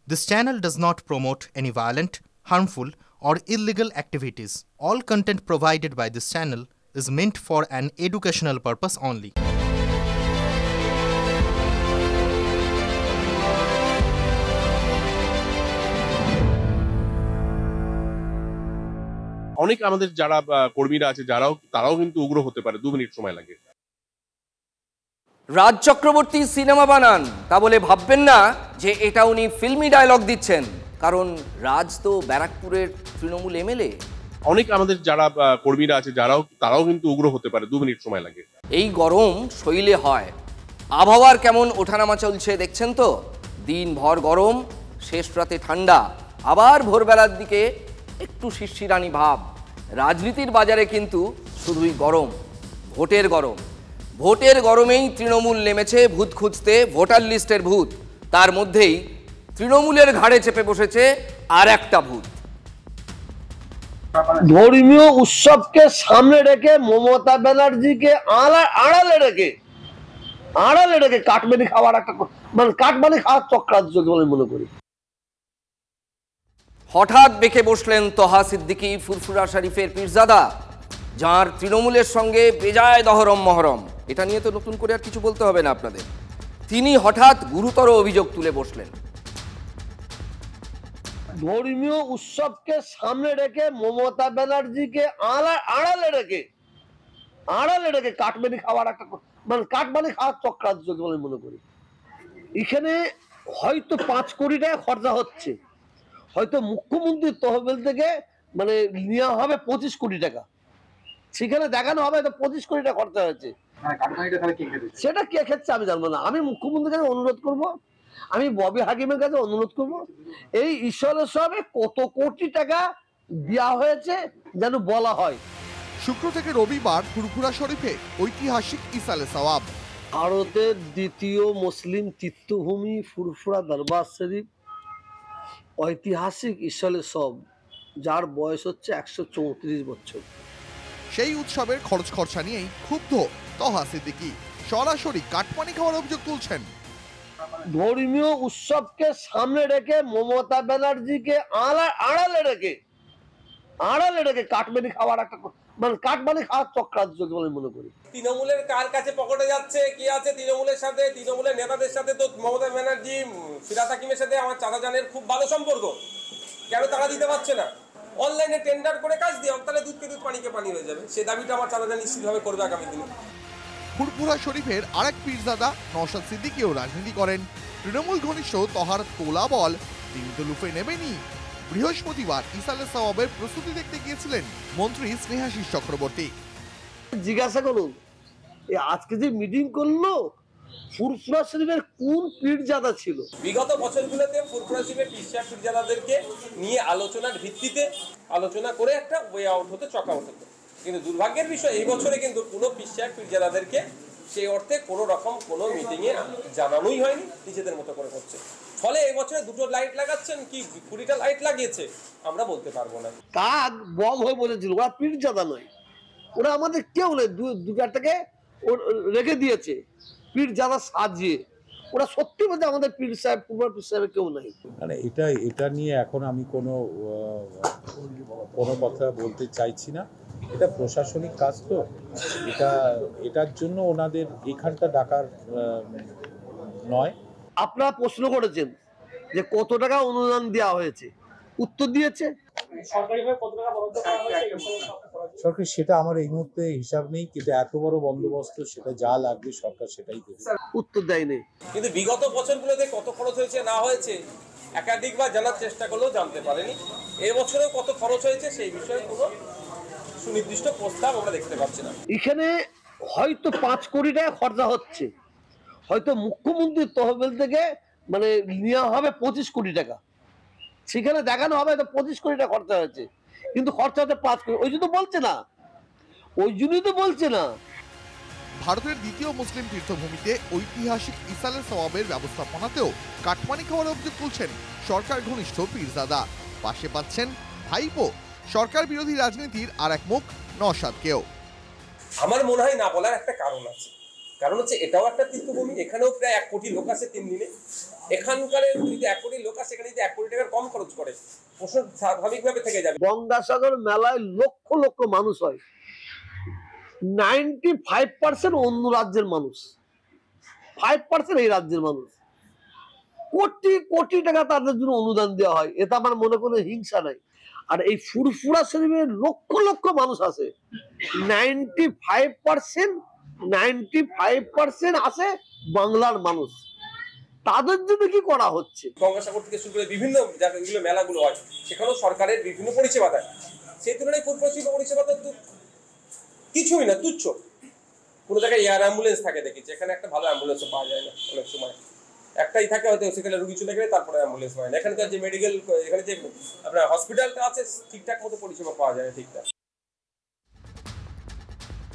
This channel does not promote any violent, harmful, or illegal activities. All content provided by this channel is meant for an educational purpose only. অনেক আমাদের যারা কর্মীরা আছে তারাও কিন্তু উগ্র হতে পারে। 2 মিনিট সময় লাগে। রাজ চক্রবর্তী সিনেমা বানান তা বলে ভাববেন না যে এটা উনি ফিল্মি ডায়লগ দিচ্ছেন, কারণ রাজ তো ব্যারাকপুরের তৃণমূল এমএলএ। অনেক আমাদের যারা কর্মীরা আছে তারাও কিন্তু উগ্র হতে পারে। 2 মিনিট সময় লাগে। এই গরম শৈলে হয়। আবহাওয়ার কেমন ওঠানামা চলছে দেখছেন তো। দিনভর গরম, শেষ রাতে ঠান্ডা, আবার ভোরবেলার দিকে একটু শিরশিরানি ভাব। রাজনীতির বাজারে কিন্তু শুধুই গরম, ভোটের গরম। ভোটের গরমেই তৃণমূল নেমেছে ভূত খুঁজতে, ভোটার লিস্টের ভূত। তার মধ্যেই তৃণমূলের ঘাড়ে চেপে বসেছে আর একটা ভূত। ধর্মীয় উৎসবকে সামনে রেখে মমতা ব্যানার্জিকে আড়ালে রেখে কাটমানি খাওয়ার একটা কাটমানি খাওয়ার চক্রান্ত বলে মনে করি। হঠাৎ বেঁকে বসলেন তোহা সিদ্দিকী, ফুরফুরা শরীফের পীরজাদা, যার তৃণমূলের সঙ্গে বেজায় দহরম মহরম। এটা নিয়ে তো নতুন করে আর কিছু বলতে হবে না আপনাদের। তিনি হঠাৎ গুরুতর অভিযোগ তুলে বসলেন। ধর্মীয় উৎসবকে সামনে রেখে মমতা ব্যানার্জিকে আড়ালে রেখে কাটমানি খাওয়ার একটা কাটমানি খাওয়ার চক্রান্ত বলে মনে করি। এখানে হয়তো 5 কোটি টাকা খরচা হচ্ছে, হয়তো মুখ্যমন্ত্রীর তহবিল থেকে নেওয়া হবে 25 কোটি টাকা, সেখানে দেখানো হবে 25 কোটি টাকা খরচা হয়েছে। সেটা কে খেচ্ছে আমি জানবো না। আমি মুখ্যমন্ত্রীর কাছে অনুরোধ করব, আমি ববি হাকিমের কাছে অনুরোধ করব, এই ঈশ্বরের সবে কত কোটি টাকা দেওয়া হয়েছে যেন বলা হয়। শুক্র থেকে রবিবার ফুরফুরা শরীফে ঐতিহাসিক ইসালে সওয়াব। ভারতের দ্বিতীয় মুসলিম তীর্থভূমি ফুরফুরা দরবার শরীফ, ঐতিহাসিক ইসালে সওয়াব, যার বয়স হচ্ছে 134 বছর। সেই উৎসবের খরচা নিয়েই ক্ষুব্ধ তোহা সিদ্দিকী। সরাসরি কাটমানি খাওয়ার অভিযোগ তুলছেন। ধর্মীয় উৎসবকে সামনে রেখে মমতা ব্যানার্জিকে আড়ালে রেখে কাটমানি খাওয়ার একটা কাটমানি খাওয়ার চক্রান্ত বলে মনে করি। তৃণমূলের কার কাছে পকেটে যাচ্ছে, কে আছে তৃণমূলের সাথে, তৃণমূলের নেতাদের সাথে তো মমতা ব্যানার্জি, ফিরাদ হাকিমের সাথে আমার চাচাজানের খুব ভালো সম্পর্ক। কেন তারা দিতে পারছে না? অনলাইনে টেন্ডার করে কাজ দিয়ে তাহলে দুধকে দুধ পানিকে পানি হয়ে যাবে। সে দাবিটা আমার চাচাজান নিশ্চিতভাবে করবে আগামী দিনে। ফুরফুরা শরীফের আরেক পীরজাদা নওশাদ সিদ্দিকীও রাজনীতি করেন। তৃণমূল ঘনিষ্ঠ তোহার তোলা বল তিনি তো লুফে নেবেনি। বৃহস্পতিবার ইসালে সওয়াবের প্রস্তুতি দেখতে গিয়েছিলেন মন্ত্রী স্নেহাশিস চক্রবর্তী। জিজ্ঞাসা করুন, আজকে যে মিটিং করলো ফুরফুরা শরীফের কোন পীরজাদা ছিল? বিগত বছরগুলোতে ফুরফুরা শরীফের পীরজাদাদেরকে নিয়ে আলোচনার ভিত্তিতে আলোচনা করে একটা ওয়ে আউট হতো, চক আউট হতো। কিন্তু দুর্ভাগ্যের বিষয় এই বছরে কিন্তু কোনো পীরজাদাদেরকে সেই অর্থে কোনো রকম কোনো মিটিংয়ে জানানোই হয়নি, নিজেদের মতো করে করছে। ফলে এই বছরে 2টো লাইট লাগাচ্ছেন কি 20টা লাইট লাগিয়েছে আমরা বলতে পারবো না। কাক বম হয়ে বলেছিল ওরা পীরজাদা নয়, ওরা আমাদের কেউ নেই। 2-4টাকে রেখে দিয়েছে পীরজাদা সাজিয়ে। ওরা সত্যি বলতে আমাদের পীর সাহেব, পূর্ব পীর সাহেবের কেউ নাই। মানে এটা নিয়ে এখন আমি কোনো কথা বলতে চাইছি না। এটা প্রশাসনিক কাজ, তো এটার জন্য ওনাদের এখানটা ডাকার নয়। আপনারা প্রশ্ন করেছেন যে কত টাকা অনুদান দেওয়া হয়েছে, উত্তর দিয়েছে সরকার। সেটা আমার এই মুহূর্তে হিসাব নেই, কিন্তু এত বড় বন্দোবস্ত সেটা যা লাগবে সরকার সেটাই দেবে। উত্তর দেয়নি। কিন্তু বিগত বছরগুলোতে কত খরচ হয়েছে না হয়েছে একাধিকবার জানার চেষ্টা করলেও জানতে পারেনি। এবছরেও কত খরচ হয়েছে সেই বিষয়ে কোনো সুনির্দিষ্ট প্রস্তাব আমরা দেখতে পাচ্ছি না। এখানে হয়তো 5 কোটি টাকা খরচা হচ্ছে, হয়তো মুখ্যমন্ত্রীর তহবিল থেকে নেওয়া হবে 25 কোটি টাকা, সেখানে দেখানো হবে 25 কোটি টাকা খরচা হয়েছে, কিন্তু খরচা হচ্ছে 5 কোটি। ওই জন্যই তো বলছে না। ভারতের দ্বিতীয় মুসলিম তীর্থভূমিতে ঐতিহাসিক ইসালে সওয়াবের ব্যবস্থাপনাতেও কাটমানি খাওয়ার অভিযোগ তুলছেন সরকার ঘনিষ্ঠ পীরজাদা। পাশে পাচ্ছেন ভাইপো সরকার বিরোধী রাজনীতির আর এক মুখ নওশাদকেও। আমার মনে হয় না বলার একটা কারণ আছে। কারণ হচ্ছে এটাও একটা তীর্থভূমি, এখানেও প্রায় 1 কোটি লোক আছে 3 দিনে। এখানকার যদি 1 কোটি লোক আছে, সেখানে যদি 1 কোটি টাকার কম খরচ করে, প্রশ্ন স্বাভাবিকভাবে থেকে যাবে। গঙ্গাসাগর মেলায় লক্ষ লক্ষ মানুষ হয়, 95% অন্য রাজ্যের মানুষ, 5% এই রাজ্যের মানুষ। কোটি কোটি টাকা তাদের জন্য অনুদান দেওয়া হয়, এটা আমার মনে কোনো হিংসা নাই। আর এই ফুরফুরা শরীফে লক্ষ লক্ষ মানুষ আছে, 95% আছে বাংলার মানুষ। তাদের জন্য কি করা হচ্ছে? গঙ্গাসাগর থেকে শুরু করে বিভিন্ন জায়গাগুলো মেলাগুলো হয়, সেখানেও সরকারের বিভিন্ন পরিষেবা দেয়। সেই তুলনায় ফুরফুরা শরীফের পরিষেবা তো কিছুই না, তুচ্ছ। কোনো জায়গায় এয়ার অ্যাম্বুলেন্স থাকে দেখেছি, এখানে একটা ভালো অ্যাম্বুলেন্সও পাওয়া যায় না অনেক সময়, একটাই থাকে হয়তো, সেখানে রুগী চলে গেলে তারপরে অ্যাম্বুলেন্স হয় না। এখানে তো যে মেডিকেল, এখানে যে আপনার হসপিটালটা আছে, ঠিকঠাক মতো পরিষেবা পাওয়া যায় না ঠিকঠাক।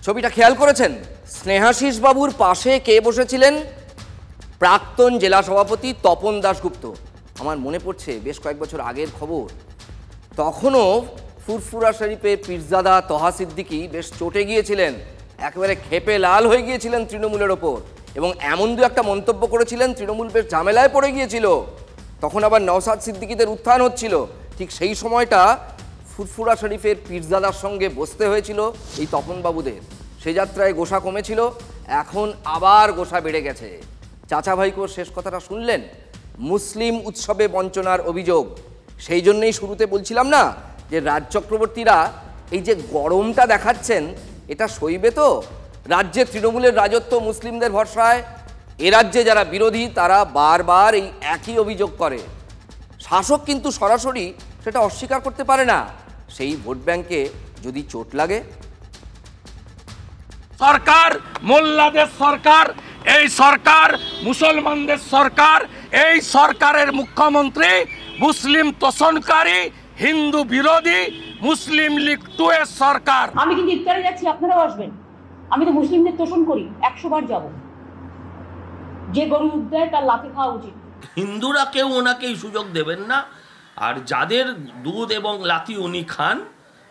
ছবিটা খেয়াল করেছেন? স্নেহাশিস বাবুর পাশে কে বসেছিলেন? প্রাক্তন জেলা সভাপতি তপন দাশগুপ্ত। আমার মনে পড়ছে বেশ কয়েক বছর আগের খবর, তখনও ফুরফুরা শরীফের পীরজাদা তহা সিদ্দিকী বেশ চটে গিয়েছিলেন, একেবারে ক্ষেপে লাল হয়ে গিয়েছিলেন তৃণমূলের ওপর, এবং এমন দু একটা মন্তব্য করেছিলেন তৃণমূল বেশ ঝামেলায় পড়ে গিয়েছিল। তখন আবার নওশাদ সিদ্দিকীদের উত্থান হচ্ছিল। ঠিক সেই সময়টা ফুরফুরা শরীফের পীরজাদার সঙ্গে বসতে হয়েছিল এই তপনবাবুদের। সে যাত্রায় গোসা কমেছিল, এখন আবার গোসা বেড়ে গেছে। চাচা ভাইকোর শেষ কথাটা শুনলেন, মুসলিম উৎসবে বঞ্চনার অভিযোগ। সেই জন্যই শুরুতে বলছিলাম না যে রাজ চক্রবর্তীরা এই যে গরমটা দেখাচ্ছেন, এটা সইবে তো? রাজ্যে তৃণমূলের রাজত্ব মুসলিমদের ভরসায়, এ রাজ্যে যারা বিরোধী তারা বারবার এই একই অভিযোগ করে। শাসক কিন্তু সরাসরি সেটা অস্বীকার করতে পারে না। সেই ভোট ব্যাংকে যদি চোট লাগে, সরকার মোল্লাদের সরকার, এই সরকার মুসলমানদের সরকার, এই সরকারের মুখ্যমন্ত্রী মুসলিম তোষণকারী, হিন্দু বিরোধী, মুসলিম লীগ 2 এর সরকার। আমি কিন্তু ইফতারে যাচ্ছি, আপনারাও আসবেন। আমি তো মুসলিমদের তোষণ করি, 100 বার যাব। যে গরু দুধ দেয় তার লাথি খাওয়া উচিত। হিন্দুরা কেউ ওনাকেই সুযোগ দেবেন না, আর যাদের দুধ এবং লাথি উনি খান,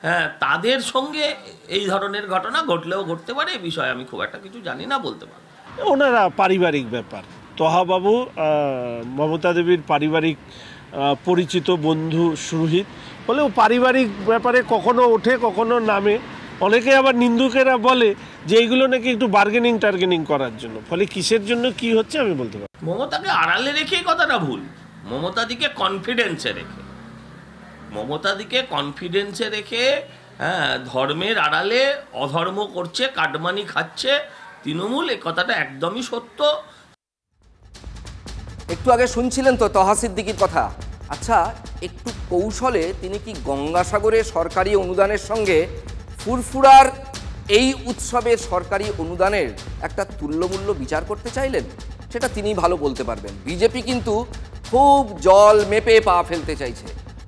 হ্যাঁ, তাদের সঙ্গে এই ধরনের ঘটনা ঘটলেও ঘটতে পারে। এই বিষয়ে আমি খুব একটা কিছু জানি না, বলতে পারি। ওনারা পারিবারিক ব্যাপার। তহাবাবু মমতা দেবীর পারিবারিক পরিচিত বন্ধু সুরহিত হলেও পারিবারিক ব্যাপারে কখনো ওঠে কখনো নামে। অনেকে আবার নিন্দুকেরা বলে যে এইগুলো নাকি একটু বার্গেনিং করার জন্য, ফলে কিসের জন্য কি হচ্ছে আমি বলতে পারি। মমতাকে আড়ালে রেখে কথাটা ভুল। মমতাদিকে কনফিডেন্সে রেখে হ্যাঁ, ধর্মের আড়ালে অধর্ম করছে, কাটমানি খাচ্ছে তৃণমূল, এ কথাটা একদমই সত্য। একটু আগে শুনছিলেন তো তহা সিদ্দিকীর কথা। আচ্ছা, একটু কৌশলে তিনি কি গঙ্গাসাগরের সরকারি অনুদানের সঙ্গে ফুরফুরার এই উৎসবের সরকারি অনুদানের একটা তুল্যমূল্য বিচার করতে চাইলেন? সেটা তিনি ভালো বলতে পারবেন। বিজেপি কিন্তু খুব জল মেপে পা ফেলতে চাইছে।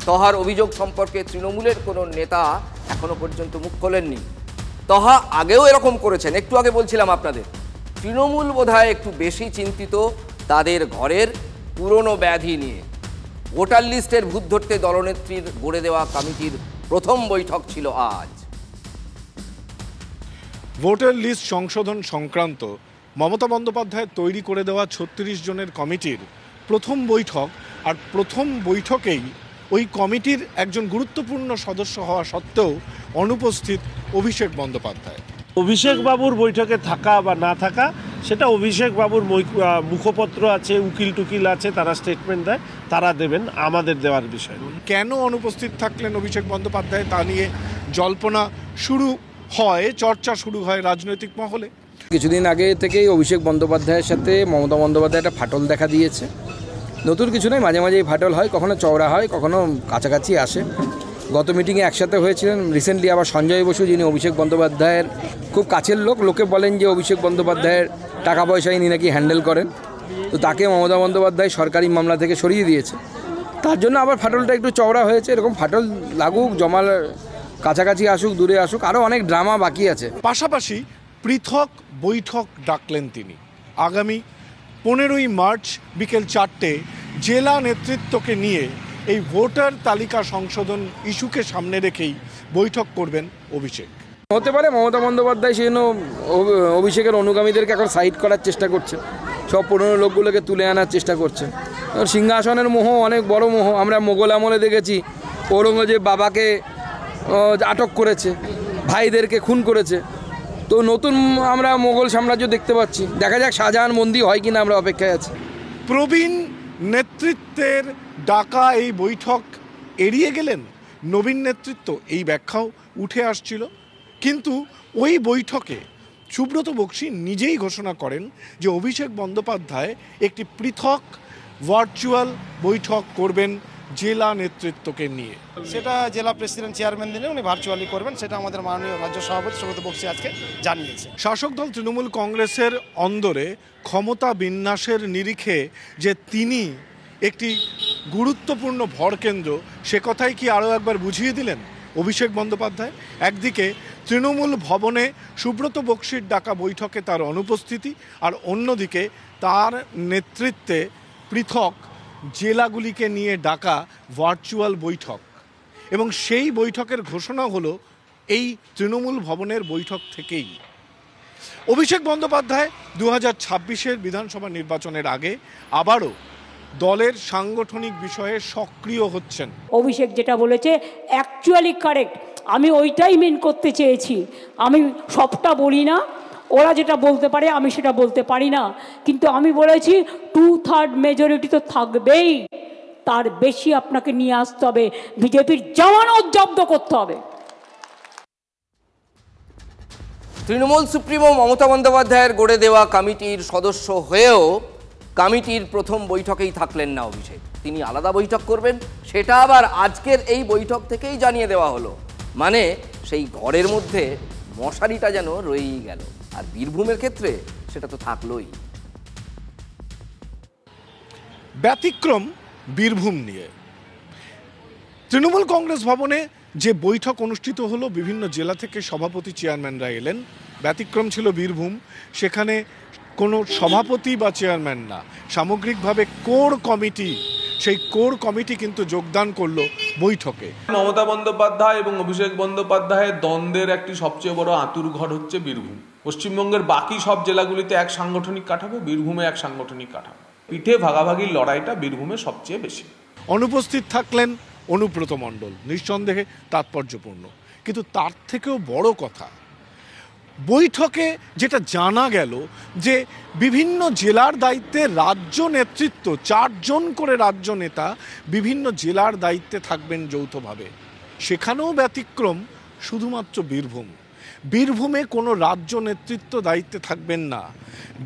তহার অভিযোগ সম্পর্কে তৃণমূলের কোনো নেতা এখনো পর্যন্ত মুখ খোলেননি। তহা আগেও এরকম করেছেন। একটু আগে বলছিলাম আপনাদের, তৃণমূল বোধহয় একটু বেশি চিন্তিত তাদের ঘরের পুরনো ব্যাধি নিয়ে। ভোটার লিস্টের ভূত ধরতে দলনেত্রীর গড়ে দেওয়া কমিটির প্রথম বৈঠক ছিল আজ। ভোটার লিস্ট সংশোধন সংক্রান্ত মমতা বন্দ্যোপাধ্যায়ের তৈরি করে দেওয়া 36 জনের কমিটির প্রথম বৈঠক। আর প্রথম বৈঠকেই ওই কমিটির একজন গুরুত্বপূর্ণ সদস্য হওয়া সত্ত্বেও অনুপস্থিত অভিষেক বন্দ্যোপাধ্যায়। অভিষেক বাবুর বৈঠকে থাকা বা না থাকা সেটা অভিষেক বাবুর মুখপত্র আছে, উকিল টুকিল আছে, তারা স্টেটমেন্ট দেয়, তারা দেবেন, আমাদের দেওয়ার বিষয়। কেন অনুপস্থিত থাকলেন অভিষেক বন্দ্যোপাধ্যায় তা নিয়ে জল্পনা শুরু হয়, চর্চা শুরু হয় রাজনৈতিক মহলে। কিছুদিন আগে থেকেই অভিষেক বন্দ্যোপাধ্যায়ের সাথে মমতা বন্দ্যোপাধ্যায় একটা ফাটল দেখা দিয়েছে। নতুন কিছু নয়, মাঝে মাঝেই ফাটল হয়, কখনো চওড়া হয়, কখনো কাছাকাছি আসে। গত মিটিংয়ে একসাথে হয়েছিলেন। রিসেন্টলি আবার সঞ্জয় বসু, যিনি অভিষেক বন্দ্যোপাধ্যায়ের খুব কাছের লোক, লোকে বলেন যে অভিষেক বন্দ্যোপাধ্যায়ের টাকা পয়সা ইনি নাকি হ্যান্ডেল করেন, তো তাকে মমতা বন্দ্যোপাধ্যায় সরকারি মামলা থেকে সরিয়ে দিয়েছে। তার জন্য আবার ফাটলটা একটু চওড়া হয়েছে। এরকম ফাটল লাগুক, জমাল কাছাকাছি আসুক, দূরে আসুক, আরও অনেক ড্রামা বাকি আছে। পাশাপাশি পৃথক বৈঠক ডাকলেন তিনি। আগামী 15ই মার্চ বিকেল 4টে জেলা নেতৃত্বকে নিয়ে এই ভোটার তালিকা সংশোধন ইস্যুকে সামনে রেখেই বৈঠক করবেন অভিষেক। হতে পারে মমতা বন্দ্যোপাধ্যায় সেই জন্য অভিষেকের অনুগামীদেরকে এখন সাইড করার চেষ্টা করছে, সব পুরনো লোকগুলোকে তুলে আনার চেষ্টা করছে। সিংহাসনের মোহ অনেক বড় মোহ। আমরা মোগল আমলে দেখেছি ঔরঙ্গজেব বাবাকে আটক করেছে, ভাইদেরকে খুন করেছে। তো নতুন আমরা মোগল সাম্রাজ্য দেখতে পাচ্ছি। দেখা যাক শাহজাহান বন্দি হয় কিনা, আমরা অপেক্ষায় আছি। প্রবীণ নেতৃত্বের ডাকা এই বৈঠক এড়িয়ে গেলেন নবীন নেতৃত্ব, এই ব্যাখ্যাও উঠে আসছিল। কিন্তু ওই বৈঠকে সুব্রত বক্সী নিজেই ঘোষণা করেন যে অভিষেক বন্দ্যোপাধ্যায় একটি পৃথক ভার্চুয়াল বৈঠক করবেন জেলা নেতৃত্বকে নিয়ে। সেটা জেলা প্রেসিডেন্ট চেয়ারম্যান দিনে উনি ভার্চুয়ালি করবেন, সেটা আমাদের মাননীয় রাজ্য সভাপতি সুব্রত বক্সী আজকে জানিয়েছে। শাসক দল তৃণমূল কংগ্রেসের অন্দরে ক্ষমতা বিন্যাসের নিরিখে যে তিনি একটি গুরুত্বপূর্ণ ভরকেন্দ্র, সে কথাই কি আরও একবার বুঝিয়ে দিলেন অভিষেক বন্দ্যোপাধ্যায়। একদিকে তৃণমূল ভবনে সুব্রত বক্সীর ডাকা বৈঠকে তার অনুপস্থিতি, আর অন্যদিকে তার নেতৃত্বে পৃথক জেলাগুলিকে নিয়ে ডাকা ভার্চুয়াল বৈঠক, এবং সেই বৈঠকের ঘোষণা হলো এই তৃণমূল ভবনের বৈঠক থেকেই। অভিষেক বন্দ্যোপাধ্যায় 2026-এর বিধানসভা নির্বাচনের আগে আবারও দলের সাংগঠনিক বিষয়ে সক্রিয় হচ্ছেন। অভিষেক যেটা বলেছে অ্যাকচুয়ালি কারেক্ট, আমি ওইটাই মেন করতে চেয়েছি। আমি সবটা বলি না, ওরা যেটা বলতে পারে আমি সেটা বলতে পারি না, কিন্তু আমি বলেছি 2/3 মেজরিটি তো থাকবেই, তার বেশি আপনাকে নিয়ে আসতে হবে, বিজেপির জামানত জব্দ করতে হবে। তৃণমূল সুপ্রিমো মমতা বন্দ্যোপাধ্যায়ের গড়ে দেওয়া কমিটির সদস্য হয়েও কমিটির প্রথম বৈঠকেই থাকলেন না অভিষেক। তিনি আলাদা বৈঠক করবেন, সেটা আবার আজকের এই বৈঠক থেকেই জানিয়ে দেওয়া হলো। মানে সেই ঘরের মধ্যে মশারিটা যেন রয়েই গেল। আর বীরভূমের ক্ষেত্রে সেটা তো থাকলোই। ব্যতিক্রম বীরভূম নিয়ে তৃণমূল কংগ্রেস ভবনে যে বৈঠক অনুষ্ঠিত হলো, বিভিন্ন জেলা থেকে সভাপতি চেয়ারম্যানরা এলেন। ব্যতিক্রম ছিল বীরভূম, সেখানে কোনো সভাপতি বা চেয়ারম্যান না, সামগ্রিকভাবে কোর কমিটি, সেই কোর কমিটি কিন্তু যোগদান করলো বৈঠকে। মমতা বন্দ্যোপাধ্যায় এবং অভিষেক বন্দ্যোপাধ্যায়ের দ্বন্দ্বের একটি সবচেয়ে বড় আঁতুড়ঘর হচ্ছে বীরভূম। পশ্চিমবঙ্গের বাকি সব জেলাগুলিতে এক সাংগঠনিক কাঠামো, বীরভূমে এক সাংগঠনিক কাঠামো। পিঠে ভাগাভাগির লড়াইটা বীরভূমে সবচেয়ে বেশি। অনুপস্থিত থাকলেন অনুব্রত মণ্ডল, নিঃসন্দেহে তাৎপর্যপূর্ণ। কিন্তু তার থেকেও বড় কথা, বৈঠকে যেটা জানা গেল যে বিভিন্ন জেলার দায়িত্বে রাজ্য নেতৃত্ব, 4 জন করে রাজ্য নেতা বিভিন্ন জেলার দায়িত্বে থাকবেন যৌথভাবে। সেখানেও ব্যতিক্রম শুধুমাত্র বীরভূম। বীরভূমে কোনো রাজ্য নেতৃত্ব দায়িত্বে থাকবেন না।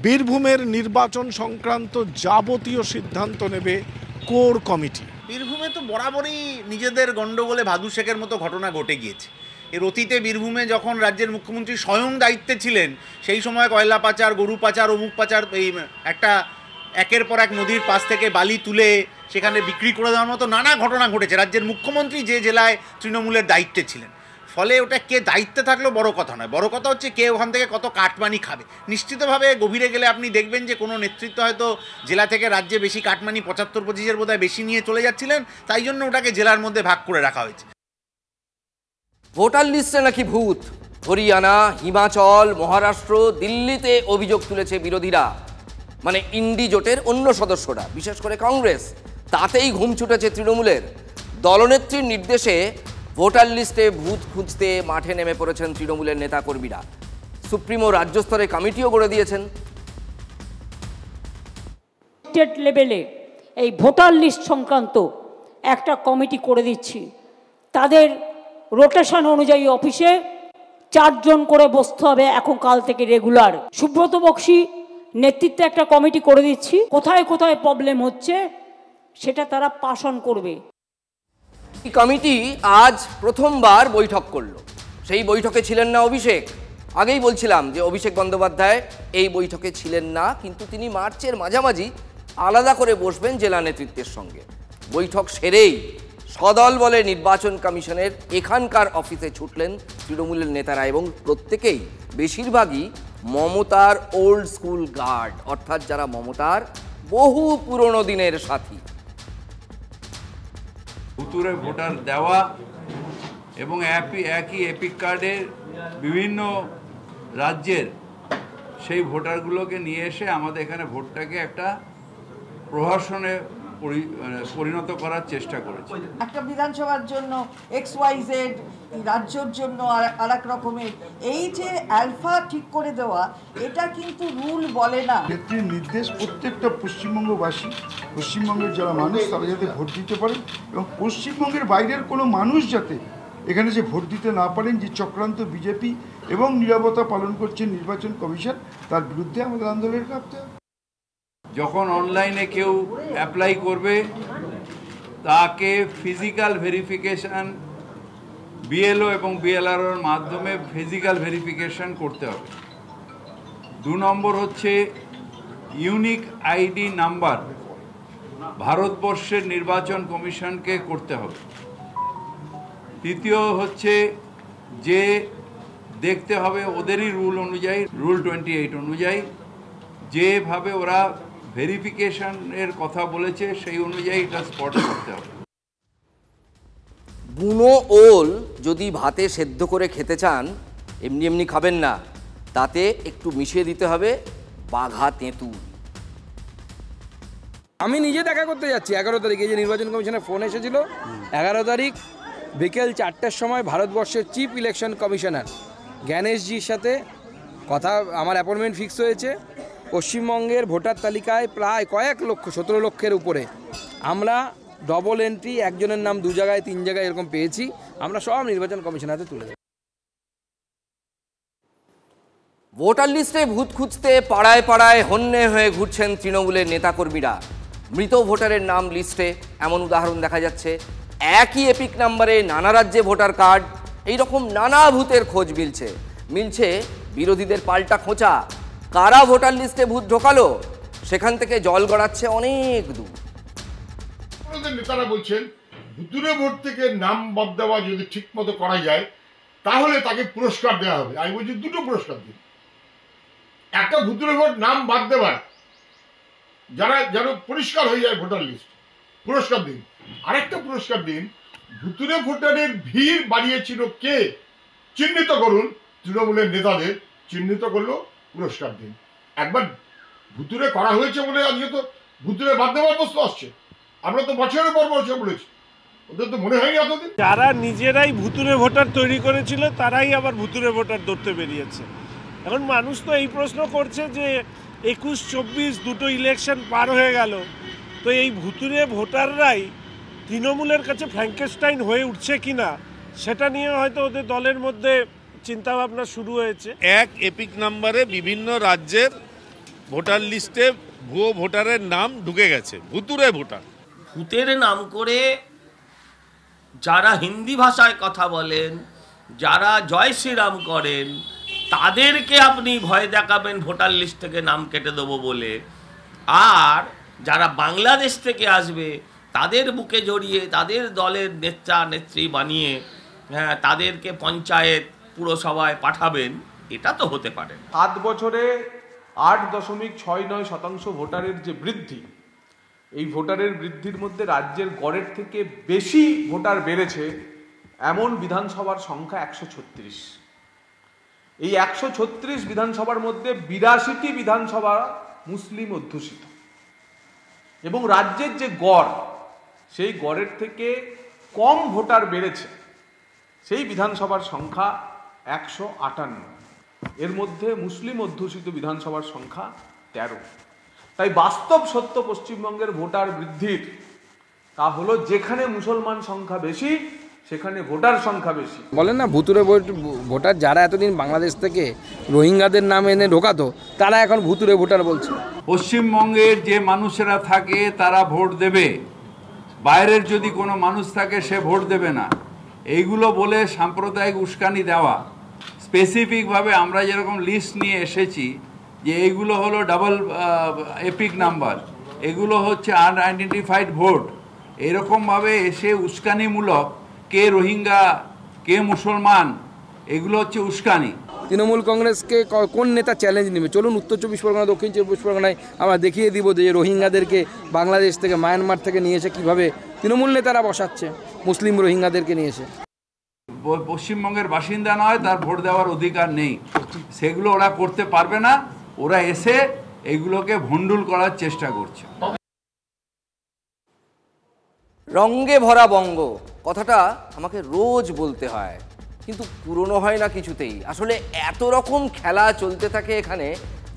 বীরভূমের নির্বাচন সংক্রান্ত যাবতীয় সিদ্ধান্ত নেবে কোর কমিটি। বীরভূমে তো বরাবরই নিজেদের গণ্ডগোলে ভাদু শেখের মতো ঘটনা ঘটে গিয়েছে। এর অতীতে বীরভূমে যখন রাজ্যের মুখ্যমন্ত্রী স্বয়ং দায়িত্বে ছিলেন, সেই সময় কয়লা পাচার, গরু পাচার, অমুক পাচার, এই একটা একের পর এক নদীর পাশ থেকে বালি তুলে সেখানে বিক্রি করে দেওয়ার মতো নানা ঘটনা ঘটেছে রাজ্যের মুখ্যমন্ত্রী যে জেলায় তৃণমূলের দায়িত্বে ছিলেন। ফলে ওটা কে দায়িত্বে থাকলেও বড় কথা নয়, বড় কথা হচ্ছে কে ওখান থেকে কত কাটমানি খাবে। নিশ্চিতভাবে গভীরে গেলে আপনি দেখবেন যে কোনো নেতৃত্ব হয়তো জেলা থেকে রাজ্যে বেশি কাটমানি 75-25-এর বোধহয় বেশি নিয়ে চলে যাচ্ছিলেন, তাই জন্য ওটাকে জেলার মধ্যে ভাগ করে রাখা হয়েছে। ভোটার লিস্টে নাকি ভূত। হরিয়ানা, হিমাচল, মহারাষ্ট্র, দিল্লিতে অভিযোগ তুলেছে বিরোধীরা, মানে ইন্ডি জোটের অন্য সদস্যরা, বিশেষ করে কংগ্রেস। তাতেই ঘুম ছুটেছে তৃণমূলের। দলনেত্রীর নির্দেশে ভোটার লিস্টে ভূত খুঁজতে মাঠে নেমে পড়েছেন তৃণমূলের নেতাকর্মীরা। সুপ্রিমো রাজ্য স্তরে কমিটিও গড়ে দিয়েছেন। স্টেট লেভেলে এই ভোটার লিস্ট সংক্রান্ত একটা কমিটি করে দিচ্ছি। তাদের রোটেশন অনুযায়ী অফিসে 4 জন করে বসতে হবে এখন কাল থেকে রেগুলার। সুব্রত বক্সী নেতৃত্বে একটা কমিটি করে দিচ্ছি, কোথায় কোথায় প্রবলেম হচ্ছে সেটা তারা পাস অন করবে। কমিটি আজ প্রথমবার বৈঠক করলো। সেই বৈঠকে ছিলেন না অভিষেক। আগেই বলছিলাম যে অভিষেক বন্দ্যোপাধ্যায় এই বৈঠকে ছিলেন না, কিন্তু তিনি মার্চের মাঝামাঝি আলাদা করে বসবেন জেলা নেতৃত্বের সঙ্গে। বৈঠক সেরেই সদল বলে নির্বাচন কমিশনের এখানকার অফিসে ছুটলেন তৃণমূলের নেতারা, এবং প্রত্যেকেই বেশিরভাগই মমতার ওল্ড স্কুল গার্ড, অর্থাৎ যারা মমতার বহু পুরনো দিনের সাথী। ভুতুরে ভোটার দেওয়া এবং একই এপিক কার্ডের বিভিন্ন রাজ্যের সেই ভোটারগুলোকে নিয়ে এসে আমাদের এখানে ভোটটাকে একটা প্রহসনে পরিণত করার চেষ্টা করেছে। একটা বিধানসভার জন্য XYZ, রাজ্যের জন্য আর এক রকমের, এই যে অ্যালফা ঠিক করে দেওয়া, এটা কিন্তু রুল বলে না। ক্ষেত্রে নির্দেশ প্রত্যেকটা পশ্চিমবঙ্গবাসী, পশ্চিমবঙ্গের যারা মানুষ তারা যাতে ভোট দিতে পারেন এবং পশ্চিমবঙ্গের বাইরের কোনো মানুষ যাতে এখানে যে ভোট দিতে না পারেন, যে চক্রান্ত বিজেপি এবং নীরবতা পালন করছে নির্বাচন কমিশন, তার বিরুদ্ধে আমাদের আন্দোলনের কাঁপতে হবে। যখন অনলাইনে কেউ অ্যাপ্লাই করবে তাকে ফিজিক্যাল ভেরিফিকেশান BLO এবং BLROর মাধ্যমে ফিজিক্যাল ভেরিফিকেশান করতে হবে। 2 নম্বর হচ্ছে ইউনিক ID নাম্বার ভারতবর্ষের নির্বাচন কমিশনকে করতে হবে। তৃতীয় হচ্ছে যে দেখতে হবে ওদেরই রুল অনুযায়ী, রুল 28 অনুযায়ী যেভাবে ওরা ভেরিফিকেশনের কথা বলেছে সেই অনুযায়ী এটা স্পট করতে হবে। বুনো ওল যদি ভাতে সেদ্ধ করে খেতে চান, এমনি এমনি খাবেন না, তাতে একটু মিশিয়ে দিতে হবে বাঘা তেঁতুল। আমি নিজে দেখা করতে যাচ্ছি 11 তারিখে, যে নির্বাচন কমিশনের ফোন এসেছিল। 11 তারিখ বিকেল 4টের সময় ভারতবর্ষের চিফ ইলেকশন কমিশনার জ্ঞানেশজির সাথে কথা, আমার অ্যাপয়েন্টমেন্ট ফিক্স হয়েছে। পশ্চিমবঙ্গের ভোটার তালিকায় প্রায় কয়েক লক্ষ, 17 লক্ষের উপরে আমরা ডবল এন্ট্রি, একজনের নাম 2 জায়গায় 3 জায়গায় এরকম পেয়েছি। আমরা সব নির্বাচন কমিশনার হাতে তুলে দেব। ভোটার লিস্টে ভূত খুঁজতে পাড়ায় পাড়ায় হন্যে হয়ে ঘুরছেন তৃণমূলের নেতাকর্মীরা। মৃত ভোটারের নাম লিস্টে, এমন উদাহরণ দেখা যাচ্ছে। একই এপিক নাম্বারে নানা রাজ্যে ভোটার কার্ড, এইরকম নানা ভূতের খোঁজ মিলছে বিরোধীদের পাল্টা খোঁচা। কারা ভোটার লিস্টে ভূত ঢোকালো, সেখান থেকে জল গড়াচ্ছে অনেক দূর। নেতারা বলছেন ভুতুরে ভোট থেকে নাম বাদ দেওয়া যদি ঠিক মতো করা যায় তাহলে তাকে পুরস্কার দেওয়া হবে। আমি বলছি 2টো পুরস্কার দিন। একটা ভুতুরে ভোট নাম বাদ দেওয়ার, যারা যেন পরিষ্কার হয়ে যায় ভোটার লিস্ট, পুরস্কার দিন। আরেকটা পুরস্কার দিন, ভুতুরে ভোটারের ভিড় বাড়িয়েছিল কে চিহ্নিত করুন, তৃণমূলের নেতাদের চিহ্নিত করলো, পুরস্কার দিন। একবার ভুতুরে করা হয়েছে বলে আজকে তো ভুতুরে বাদ দেওয়ার প্রশ্ন আসছে। আমরা তো বছরের পর বছর বলেছি, ওদের তো মনে হয়নি এতদিন। যারা নিজেরাই ভুতুরে ভোটার তৈরি করেছিল তারাই আবার ভুতুরে ভোটার ধরতে বেরিয়েছে। এখন মানুষ তো এই প্রশ্ন করছে যে 21-24 দুটো ইলেকশন পার হয়ে গেল, তো এই ভুতুরে ভোটাররাই তৃণমূলের কাছে ফ্র্যাঙ্কেস্টাইন হয়ে উঠছে কিনা, সেটা নিয়ে হয়তো ওদের দলের মধ্যে চিন্তাভাবনা শুরু হয়েছে। এক এপিক নাম্বারে বিভিন্ন রাজ্যের ভোটার লিস্টে ভুয়ো ভোটারের নাম ঢুকে গেছে, ভুতুরে ভোটার। ভূতের নাম করে যারা হিন্দি ভাষায় কথা বলেন, যারা জয় শ্রীরাম করেন, তাদেরকে আপনি ভয় দেখাবেন ভোটার লিস্ট থেকে নাম কেটে দেবো বলে, আর যারা বাংলাদেশ থেকে আসবে তাদের বুকে জড়িয়ে তাদের দলের নেত্রী বানিয়ে তাদেরকে পঞ্চায়েত পুরসভায় পাঠাবেন, এটা তো হতে পারে। 7 বছরে 8.69% ভোটারের যে বৃদ্ধি, এই ভোটারের বৃদ্ধির মধ্যে রাজ্যের গড়ের থেকে বেশি ভোটার বেড়েছে এমন বিধানসভার সংখ্যা 136। এই 136 বিধানসভার মধ্যে 82টি বিধানসভা মুসলিম অধ্যুষিত, এবং রাজ্যের যে গড়, সেই গড়ের থেকে কম ভোটার বেড়েছে সেই বিধানসভার সংখ্যা 158। এর মধ্যে মুসলিম অধ্যুষিত বিধানসভার সংখ্যা 13। তাই বাস্তব সত্য পশ্চিমবঙ্গের ভোটার বৃদ্ধির, তা হলো যেখানে মুসলমান সংখ্যা বেশি সেখানে ভোটার সংখ্যা বেশি। বলেন না ভুতুরে ভোটার, যারা এতদিন বাংলাদেশ থেকে রোহিঙ্গাদের নাম এনে ঢোকাতো, তারা এখন ভুতুরে ভোটার বলছে। পশ্চিমবঙ্গের যে মানুষেরা থাকে তারা ভোট দেবে, বাইরের যদি কোনো মানুষ থাকে সে ভোট দেবে না, এইগুলো বলে সাম্প্রদায়িক উস্কানি দেওয়া। স্পেসিফিকভাবে আমরা যেরকম লিস্ট নিয়ে এসেছি যে এইগুলো হলো ডাবল এপিক নাম্বার, এগুলো হচ্ছে আনআইডেন্টিফাইড ভোট, এরকমভাবে এসে উস্কানিমূলক, কে রোহিঙ্গা কে মুসলমান, এগুলো হচ্ছে উস্কানি। তৃণমূল কংগ্রেসকে কোন নেতা চ্যালেঞ্জ নেবে? চলুন উত্তর 24 পরগনা, দক্ষিণ 24 পরগনায় আমরা দেখিয়ে দিব যে রোহিঙ্গাদেরকে বাংলাদেশ থেকে, মায়ানমার থেকে নিয়ে এসে কীভাবে তৃণমূল নেতারা বসাচ্ছে মুসলিম রোহিঙ্গাদেরকে নিয়ে এসে। পশ্চিমবঙ্গের বাসিন্দা নয়, তার ভোট দেওয়ার অধিকার নেই, সেগুলো ওরা করতে পারবে না। ওরা এসে এগুলোকে ভণ্ডুল করার চেষ্টা করছে। রঙ্গে ভরা বঙ্গ কথাটা আমাকে রোজ বলতে হয়, কিন্তু পুরনো হয় না কিছুতেই। আসলে এত রকম খেলা চলতে থাকে এখানে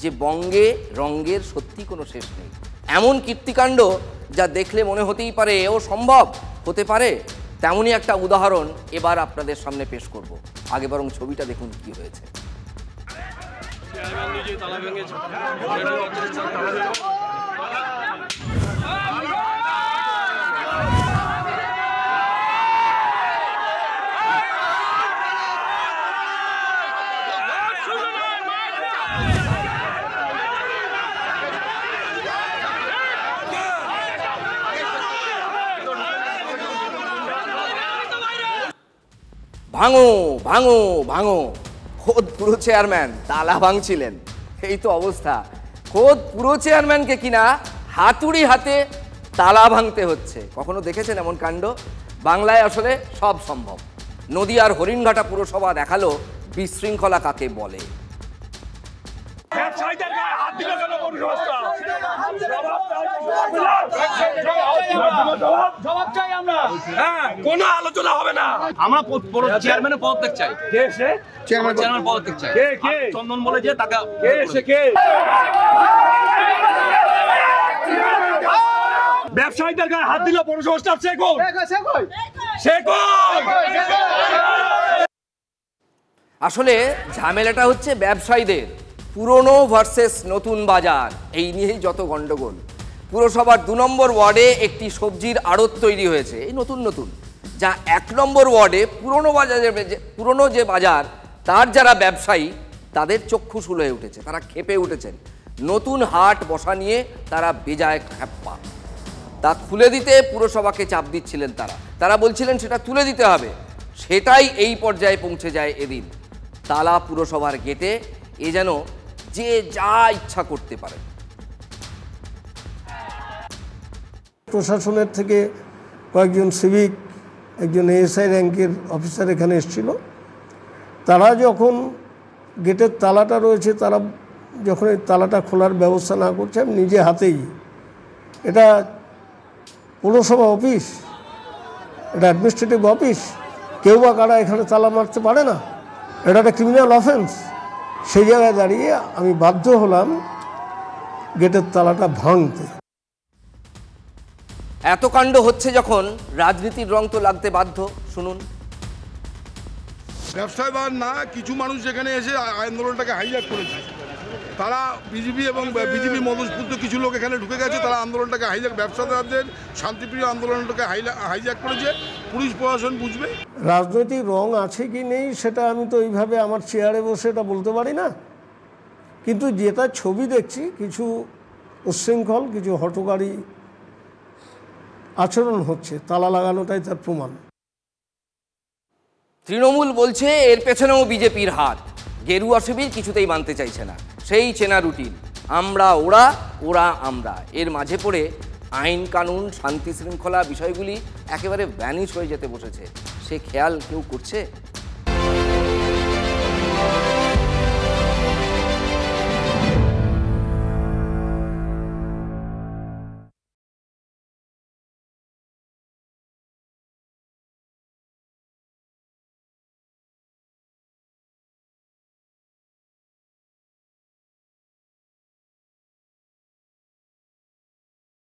যে বঙ্গে রঙ্গের সত্যি কোনো শেষ নেই। এমন কীর্তিকাণ্ড যা দেখলে মনে হতেই পারে এও সম্ভব হতে পারে, তেমনই একটা উদাহরণ এবার আপনাদের সামনে পেশ করব। আগে বরং ছবিটা দেখুন কি হয়েছে। ভাঙো ভাঙো ভাঙো, খোদ পুরো চেয়ারম্যান তালা ভাঙছিলেন। এই তো অবস্থা, খোদ পুরো চেয়ারম্যানকে কিনা হাতুড়ি হাতে তালা ভাঙতে হচ্ছে। কখনো দেখেছেন এমন কাণ্ড? বাংলায় আসলে সব সম্ভব। নদিয়ার হরিণঘাটা পুরসভা দেখালো বিশৃঙ্খলা কাকে বলে। কোনো আলোচনা হবে না। আমরা চেয়ারম্যানের পদত্যাগ চাই। কে সে? চেয়ারম্যান পদত্যাগ চাই। কে কে? চন্দন বলে যে টাকা কে সে? কে? ব্যবসায়ীদের গায়ে হাত দিল পৌরসভা। সে কোন? সে কোন? আসলে ঝামেলাটা হচ্ছে ব্যবসায়ীদের, পুরনো ভার্সেস নতুন বাজার, এই নিয়েই যত গন্ডগোল। পুরসভার 2 নম্বর ওয়ার্ডে একটি সবজির আড়ত তৈরি হয়েছে, এই নতুন নতুন, যা 1 নম্বর ওয়ার্ডে পুরনো যে বাজার তার যারা ব্যবসায়ী তাদের চক্ষুশূল হয়ে উঠেছে, তারা ক্ষেপে উঠেছেন। নতুন হাট বসা নিয়ে তারা বেজায় খ্যাপ্পা। তা খুলে দিতে পুরসভাকে চাপ দিচ্ছিলেন তারা বলছিলেন সেটা তুলে দিতে হবে। সেটাই এই পর্যায়ে পৌঁছে যায় এদিন। তালা পুরসভার গেটে, এ যেন যে যা ইচ্ছা করতে পারে। প্রশাসনের থেকে কয়েকজন সিভিক, একজন এএসআই র্যাঙ্কের অফিসার এখানে এসেছিল। তারা যখন গেটের তালাটা রয়েছে, তারা যখন এই তালাটা খোলার ব্যবস্থা না করছে, আমি নিজে হাতেই, এটা পৌরসভা অফিস, এটা অ্যাডমিনিস্ট্রেটিভ অফিস, কেউ বা কারা এখানে তালা মারতে পারে না, এটা একটা ক্রিমিনাল অফেন্স। সেই জায়গায় দাঁড়িয়ে আমি বাধ্য হলাম গেটের তালাটা ভাঙতে। এত কাণ্ড হচ্ছে যখন, রাজনীতির রং তো লাগতে বাধ্য। শুনুন। ব্যবসায় বা না, কিছু মানুষ যেখানে এসে আন্দোলনটাকে হাইজ্যাক করেছে, তারা বিজেপি এবং বিজেপি মদস্ফূর্ত কিছু লোক এখানে ঢুকে গেছে, তারা আন্দোলনটাকে হাইজ্যাক, ব্যবসাদারদের শান্তিপ্রিয় আন্দোলনটাকে হাইজ্যাক করেছে। পুলিশ প্রশাসন বুঝবে। রাজনৈতিক রং আছে কি নেই সেটা আমি তো এইভাবে আমার চেয়ারে বসে এটা বলতে পারি না, কিন্তু যেটা ছবি দেখছি, কিছু উচ্ছৃঙ্খল, কিছু হঠকারী আচরণ হচ্ছে, তালা লাগানোটাই তার প্রমাণ। তৃণমূল বলছে এর পেছনেও বিজেপির হাত। গেরুয়া শিবির কিছুতেই মানতে চাইছে না, সেই চেনা রুটিন, আমরা ওরা, ওরা আমরা। এর মাঝে পড়ে আইন কানুন, শান্তি শৃঙ্খলা বিষয়গুলি একেবারে ভ্যানিশ হয়ে যেতে বসেছে। সে খেয়াল কেউ করছে?